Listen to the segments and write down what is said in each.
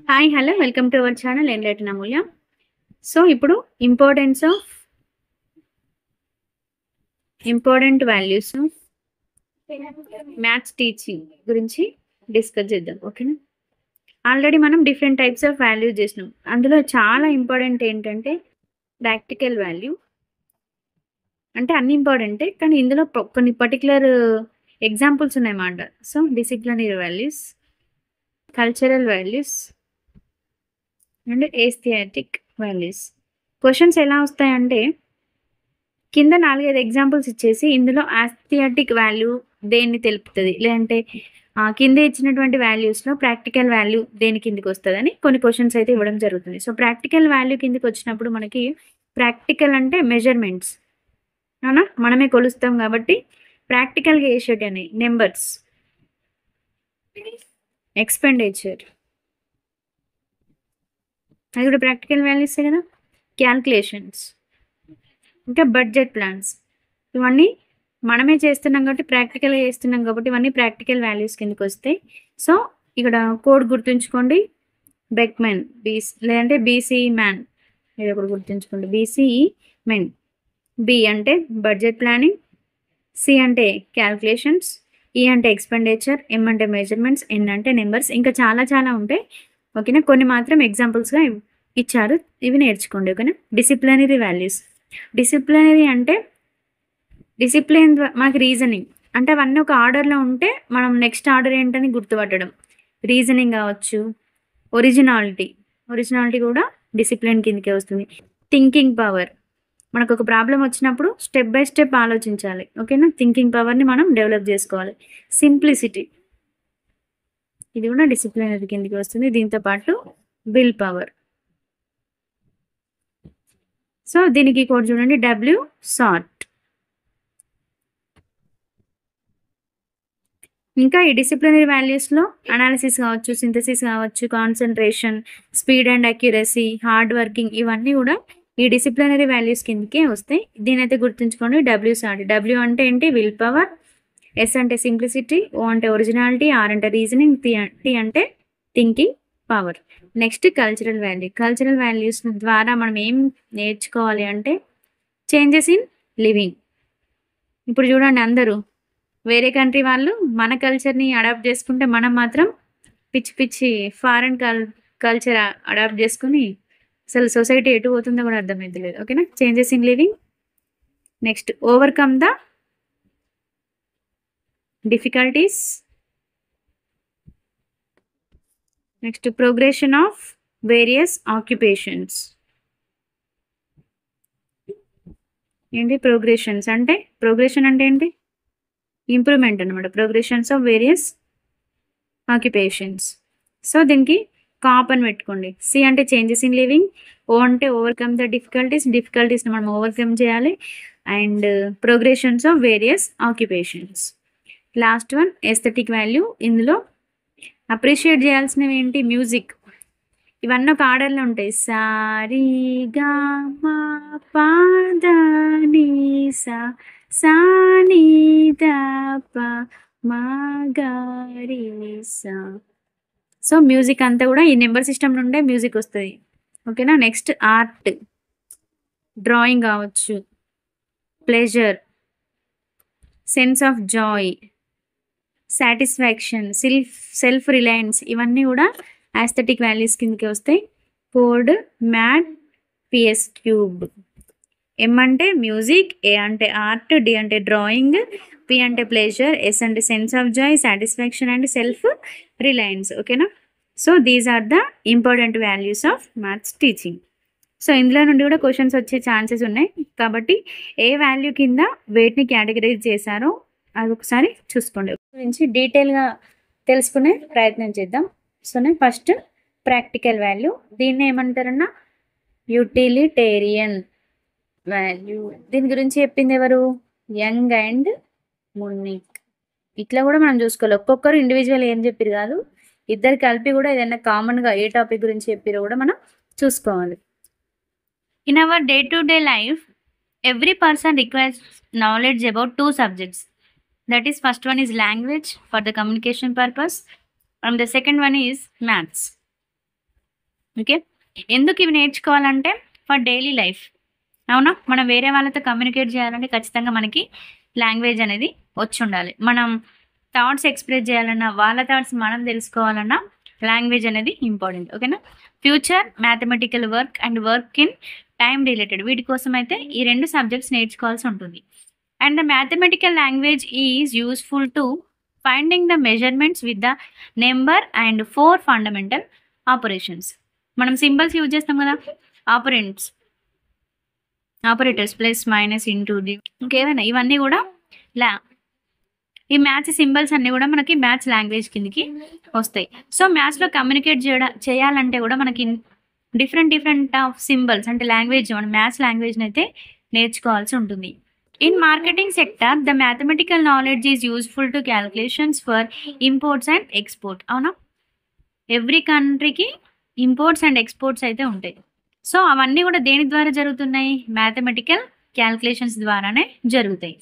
Hi hello welcome to our channel enlighten Amulya. So ఇప్పుడు important values maths teaching గురించి discuss చేద్దాం. ఓకేనా? Already మనం డిఫరెంట్ టైప్స్ ఆఫ్ వాల్యూస్ చేసినాం. అందులో చాలా ఇంపార్టెంట్ ఏంటంటే ప్రాక్టికల్ వాల్యూ. అంటే అన్ని ఇంపార్టెంటే, కానీ ఇందులో కొన్ని పర్టికులర్ ఎగ్జాంపుల్స్ ఉన్నాయన్నమాట. So disciplinary values, cultural values and aesthetic values. Questions ఎలా వస్తాయంటే కింద 4-5 ఎగ్జాంపుల్స్ ఇచ్చేసి ఇందులో ఆస్థెటిక్ వాల్యూ దేన్ని తెలుపుతుంది, లేదంటే కింద ఇచ్చినటువంటి వాల్యూస్లో ప్రాక్టికల్ వాల్యూ దేని కిందికి వస్తుందని కొన్ని క్వశ్చన్స్ అయితే ఇవ్వడం జరుగుతుంది. సో ప్రాక్టికల్ వాల్యూ కిందికి వచ్చినప్పుడు మనకి ప్రాక్టికల్ అంటే మెజర్మెంట్స్, అవునా? మనమే కొలుస్తాం కాబట్టి ప్రాక్టికల్గా వేసేటి అని నెంబర్స్, ఎక్స్పెండిచర్, అది కూడా ప్రాక్టికల్ వాల్యూస్ కదా. క్యాల్కులేషన్స్, ఇంకా బడ్జెట్ ప్లాన్స్, ఇవన్నీ మనమే చేస్తున్నాం కాబట్టి ప్రాక్టికల్గా చేస్తున్నాం కాబట్టి ఇవన్నీ ప్రాక్టికల్ వాల్యూస్ కిందకి వస్తాయి. సో ఇక్కడ కోడ్ గుర్తుంచుకోండి, బెక్మెన్ లేదంటే బీసీఈ మ్యాన్, ఇది ఒకటి గుర్తుంచుకోండి, బీసీఈ మెన్. బి అంటే బడ్జెట్ ప్లానింగ్, సి అంటే క్యాల్కులేషన్స్, ఈ అంటే ఎక్స్పెండిచర్, ఎం అంటే మెజర్మెంట్స్, ఎన్ అంటే నెంబర్స్. ఇంకా చాలా చాలా ఉంటాయి. ఓకేనా? కొన్ని మాత్రం ఎగ్జాంపుల్స్గా ఇచ్చారు, ఇవి నేర్చుకోండి. ఓకేనా? Disciplinary values. డిసిప్లినరీ అంటే డిసిప్లిన్ మనకి రీజనింగ్ అంటే అవన్నీ ఒక ఆర్డర్లో ఉంటే మనం నెక్స్ట్ ఆర్డర్ ఏంటని గుర్తుపట్టడం. రీజనింగ్ కావచ్చు, ఒరిజినాలిటీ కూడా డిసిప్లిన్ కిందకే వస్తుంది. థింకింగ్ పవర్, మనకు ఒక ప్రాబ్లం వచ్చినప్పుడు స్టెప్ బై స్టెప్ ఆలోచించాలి. ఓకేనా? థింకింగ్ పవర్ని మనం డెవలప్ చేసుకోవాలి. సింప్లిసిటీ, ఇది కూడా డిసిప్లినరీ కిందకి వస్తుంది. దీంతో పాటు విల్ పవర్. సో దీనికి కోడ్ చూడండి, డబ్ల్యూ సార్ట్. ఇంకా ఈ డిసిప్లినరీ వాల్యూస్లో అనాలిసిస్ కావచ్చు, సింథసిస్ కావచ్చు, concentration, speed and accuracy, hard working, ఇవన్నీ కూడా ఈ డిసిప్లినరీ వాల్యూస్ కిందకే వస్తాయి. దీని అయితే గుర్తుంచుకోండి, డబ్ల్యూ సార్ట్. డబ్ల్యూ అంటే ఏంటి? విల్ పవర్, ఎస్ అంటే సింప్లిసిటీ, ఓ అంటే ఒరిజినాలిటీ, ఆర్ అంటే రీజనింగ్, టీ అంటే thinking power. Next cultural value. Cultural values ద్వారా మనం ఏం నేర్చుకోవాలి అంటే చేంజెస్ ఇన్ లివింగ్. ఇప్పుడు చూడండి, అందరూ వేరే కంట్రీ వాళ్ళు మన కల్చర్ని అడాప్ట్ చేసుకుంటే మనం మాత్రం పిచ్చి పిచ్చి ఫారెన్ కల్చర్ అడాప్ట్ చేసుకుని అసలు సొసైటీ ఎటు పోతుందో కూడా అర్థమవుతలేదు. ఓకేనా? Changes in living. Next overcome the difficulties. Next progression of various occupations. ఏంటి ప్రోగ్రెషన్ అంటే ఏంటి? ఇంప్రూవ్మెంట్ అనమాట. Progressions of various occupations. So దీనికి కాప్ అని పెట్టుకోండి. సి అంటే చేంజెస్ ఇన్ లివింగ్, ఓ అంటే ఓవర్కమ్ ద డిఫికల్టీస్ని మనం ఓవర్కమ్ చేయాలి, and progressions of various occupations. Last one aesthetic value. ఇందులో అప్రిషియేట్ చేయాల్సినవి ఏంటి? మ్యూజిక్. ఇవన్నీ ఒక ఆర్డర్లో ఉంటాయి. సారీ గా మా పా దా నీ సా సా నీ దా పా మా గా రి సా. సో మ్యూజిక్ అంతా కూడా ఈ నెంబర్ సిస్టమ్ నుండే మ్యూజిక్ వస్తుంది. ఓకేనా? నెక్స్ట్ ఆర్ట్, డ్రాయింగ్ కావచ్చు, pleasure, sense of joy, satisfaction, self reliance, ఇవన్నీ కూడా ఆస్థెటిక్ వాల్యూస్ కిందకి వస్తాయి. Code mat PS cube. M అంటే మ్యూజిక్, ఏ అంటే ఆర్ట్, డి అంటే డ్రాయింగ్, పి అంటే ప్లెజర్, ఎస్ అంటే sense of joy, satisfaction and self reliance. ఓకేనా? So these are the important values of maths teaching. So ఇందులో నుండి కూడా క్వశ్చన్స్ వచ్చే ఛాన్సెస్ ఉన్నాయి కాబట్టి ఏ వాల్యూ కింద వేటిని కేటగరైజ్ చేశారో అది ఒకసారి చూసుకోండి. గురించి డీటెయిల్గా తెలుసుకునే ప్రయత్నం చేద్దాం. So first practical value. దీన్ని ఏమంటారన్నా యూటిలిటేరియన్ వాల్యూ. దీని గురించి చెప్పింది ఎవరు? యంగ్ అండ్ మునిక్. ఇట్లా కూడా మనం చూసుకోవాలి. ఒక్కొక్కరు ఇండివిజువల్ ఏం చెప్పారు కాదు, ఇద్దరు కలిపి కూడా ఏదైనా కామన్గా ఏ టాపిక్ గురించి చెప్పారో కూడా మనం చూసుకోవాలి. In our day to day life every person requires knowledge about 2 subjects. That is, first one is language for the communication purpose and the second one is maths. Okay, ఎందుకు ఇవి నేర్చుకోవాలంటే ఫర్ డైలీ లైఫ్. అవునా, మనం వేరే వాళ్ళతో communicate చేయాలంటే ఖచ్చితంగా మనకి లాంగ్వేజ్ అనేది వచ్చి ఉండాలి. మనం థాట్స్ ఎక్స్ప్రెస్ చేయాలన్నా, వాళ్ళ థాట్స్ మనం తెలుసుకోవాలన్నా లాంగ్వేజ్ అనేది ఇంపార్టెంట్. ఓకేనా, future mathematical work and work in time related, వీటి కోసం అయితే ఈ 2 సబ్జెక్ట్స్ నేర్చుకోవాల్సి ఉంటుంది. And the mathematical language is useful to finding the measurements with the number and 4 fundamental operations. మనం సింబల్స్ యూజ్ చేస్తాం కదా, operators plus minus into the, ఇంకేమైనా ఇవన్నీ కూడా ఈ మ్యాథ్స్ సింబల్స్ అన్నీ కూడా మనకి మ్యాథ్స్ లాంగ్వేజ్ కిందకి వస్తాయి. సో మ్యాథ్స్లో కమ్యూనికేట్ చేయాలంటే కూడా మనకి డిఫరెంట్ ఆఫ్ సింబల్స్ అంటే లాంగ్వేజ్, మన మ్యాథ్స్ లాంగ్వేజ్ని అయితే నేర్చుకోవాల్సి ఉంటుంది. In marketing sector the mathematical knowledge is useful to calculations for imports and export. అవునా, ఎవ్రీ కంట్రీకి ఇంపోర్ట్స్ అండ్ ఎక్స్పోర్ట్స్ అయితే ఉంటాయి. సో అవన్నీ కూడా దేని ద్వారా జరుగుతున్నాయి, మ్యాథమెటికల్ క్యాలిక్యులేషన్స్ ద్వారానే జరుగుతాయి.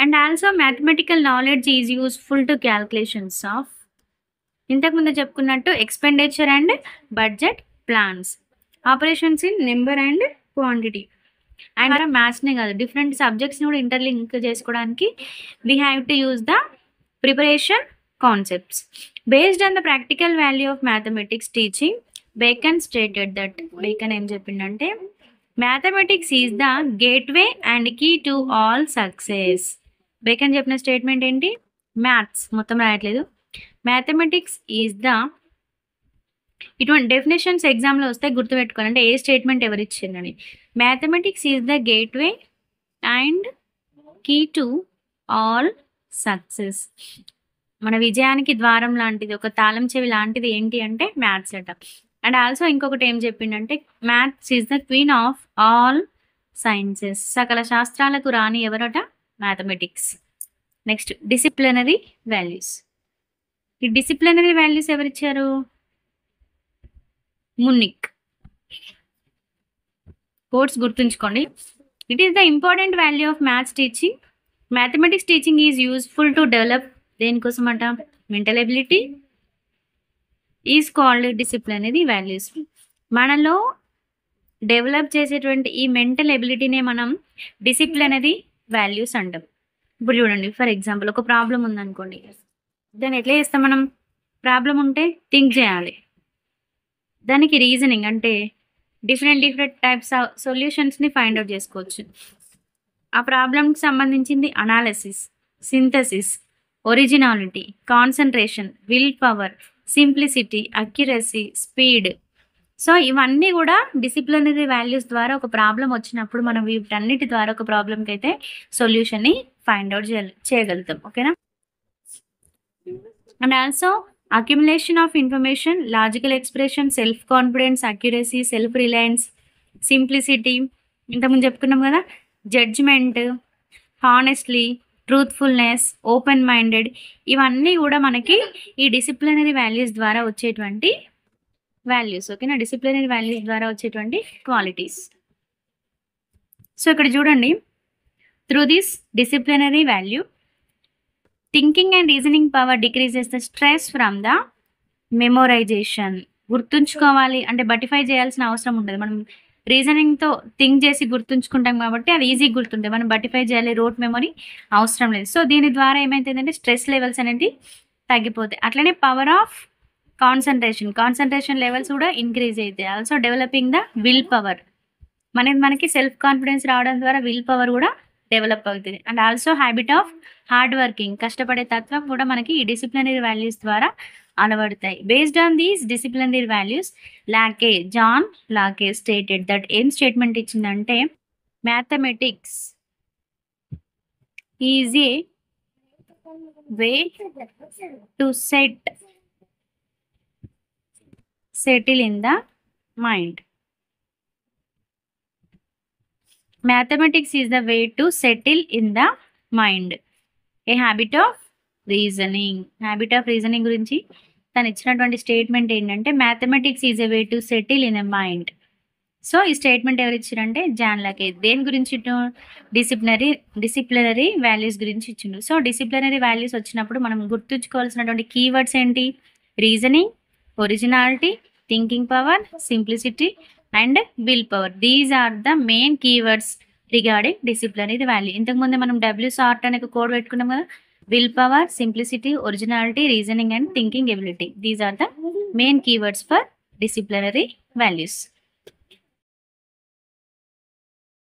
And also mathematical knowledge is useful to calculations of, ఇంతకుముందు చెప్పుకున్నట్టు expenditure and budget plans, operations in number and quantity. And మ్యాథ్స్నే కాదు, డిఫరెంట్ సబ్జెక్ట్స్ని కూడా ఇంటర్లింక్ చేసుకోవడానికి we have to use the preparation concepts. Based on the practical value of mathematics teaching, Bacon stated that, Bacon ఏం చెప్పిండంటే mathematics is the gateway and key to all success. Bacon చెప్పిన statement ఏంటి, maths మొత్తం రాయట్లేదు, mathematics is the, ఇటువంటి definitions ఎగ్జామ్లో వస్తే గుర్తుపెట్టుకోవాలి, అంటే ఏ స్టేట్మెంట్ ఎవరు ఇచ్చిందని. Mathematics is the gateway and key to all success, మన విజయానికి ద్వారం లాంటిది, ఒక తాళం చెవి లాంటిది ఏంటి అంటే మ్యాథ్స్ అట. అండ్ ఆల్సో ఇంకొకటి ఏం చెప్పిండంటే maths is the queen of all sciences, సకల శాస్త్రాలకు రాని ఎవరట, మ్యాథమెటిక్స్. Next disciplinary values. ఈ డిసిప్లినరీ వాల్యూస్ ఎవరిచ్చారు, మున్నిక్. కోర్స్ గుర్తుంచుకోండి. It is the important value of maths teaching. Mathematics teaching is useful to develop, దేనికోసం అట, mental ability is called disciplinary values. మనలో డెవలప్ చేసేటువంటి ఈ మెంటల్ ఎబిలిటీనే మనం డిసిప్లినరీ వాల్యూస్ అంటాం. ఇప్పుడు చూడండి, ఫర్ ఎగ్జాంపుల్ ఒక ప్రాబ్లం ఉందనుకోండి, దాన్ని ఎట్లా చేస్తాం మనం, ప్రాబ్లం ఉంటే థింక్ చేయాలి, దానికి రీజనింగ్ అంటే డిఫరెంట్ టైప్స్ ఆఫ్ సొల్యూషన్స్ని ఫైండ్ అవుట్ చేసుకోవచ్చు. ఆ ప్రాబ్లంకి సంబంధించింది analysis, synthesis, originality, concentration, will power, simplicity, accuracy, speed. So ఇవన్నీ కూడా డిసిప్లినరీ వాల్యూస్ ద్వారా ఒక ప్రాబ్లం వచ్చినప్పుడు మనం వీటన్నిటి ద్వారా ఒక ప్రాబ్లంకి అయితే సొల్యూషన్ని ఫైండ్ అవుట్ చేయగలుగుతాం. ఓకేనా, and also accumulation of information, logical expression, self confidence, accuracy, self reliance, simplicity, ఇంతకుముందు చెప్పుకున్నాం కదా, judgement, honestly, truthfulness, open minded, ఇవన్నీ కూడా మనకి ఈ డిసిప్లినరీ వాల్యూస్ ద్వారా వచ్చేటువంటి వాల్యూస్. ఓకేనా, డిసిప్లినరీ వాల్యూస్ ద్వారా వచ్చేటువంటి క్వాలిటీస్. సో ఇక్కడ చూడండి, through this disciplinary value thinking and reasoning power decreases the stress from the memorisation. గుర్తుంచుకోవాలి అంటే బటిఫై చేయాల్సిన అవసరం ఉండదు, మనం రీజనింగ్తో థింక్ చేసి గుర్తుంచుకుంటాం కాబట్టి అది ఈజీగా గుర్తుంటుంది, మనం బటిఫై చేయాలి, రోట్ మెమరీ అవసరం లేదు. సో దీని ద్వారా ఏమైతుందంటే స్ట్రెస్ లెవెల్స్ అనేది తగ్గిపోతాయి. అట్లనే పవర్ ఆఫ్ కాన్సన్ట్రేషన్ లెవెల్స్ కూడా ఇంక్రీజ్ అవుతాయి. Also developing the will power, మనకి సెల్ఫ్ కాన్ఫిడెన్స్ రావడం ద్వారా విల్ పవర్ కూడా డెవలప్ అవుతుంది. And also habit of hard working, కష్టపడే తత్వం కూడా మనకి ఈ డిసిప్లినరీ వాల్యూస్ ద్వారా అలవడతాయి. Based on these disciplinary values John Locke stated that, ఏం స్టేట్మెంట్ ఇచ్చిందంటే mathematics is a way to settle in the mind. Mathematics is the way to settle in the mind. A habit of reasoning. Habit of reasoning గురించి తను ఇచ్చినటువంటి statement ఏంటంటే mathematics is a way to settle in a mind. So ఈ statement ఎవరు ఇచ్చారంటే John లాకే. దేని గురించి disciplinary values గురించి ఇచ్చిండు. సో డిసిప్లినరీ వాల్యూస్ వచ్చినప్పుడు మనం గుర్తుంచుకోవాల్సినటువంటి కీవర్డ్స్ ఏంటి, reasoning, originality, thinking power, simplicity and will power. These are the main keywords regarding disciplinary value. ఇంతకుముందే మనం WSART అనే కోడ్ పెట్టుకున్నాం కదా. Will power, simplicity, originality, reasoning and thinking ability. These are the main keywords for disciplinary values.